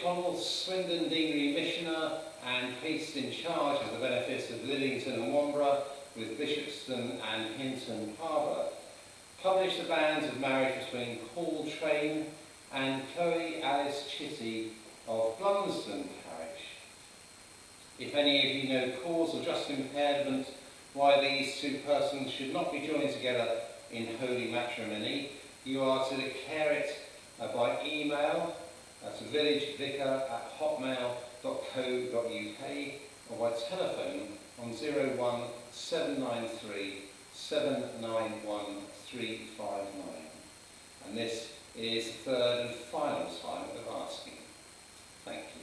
Connell, Swindon Deanery Missioner and priest in charge of the benefice of Lillington and Womburgh with Bishopston and Hinton Harbour, published the banns of marriage between Paul Train and Chloe Alice Chitty of Blunsdon Parish. If any of you know cause or just impairment why these two persons should not be joined together in holy matrimony, you are to declare it by email to villagevicar@hotmail.co.uk or by telephone on 01793 791 359. And this is the third and final time of asking. Thank you.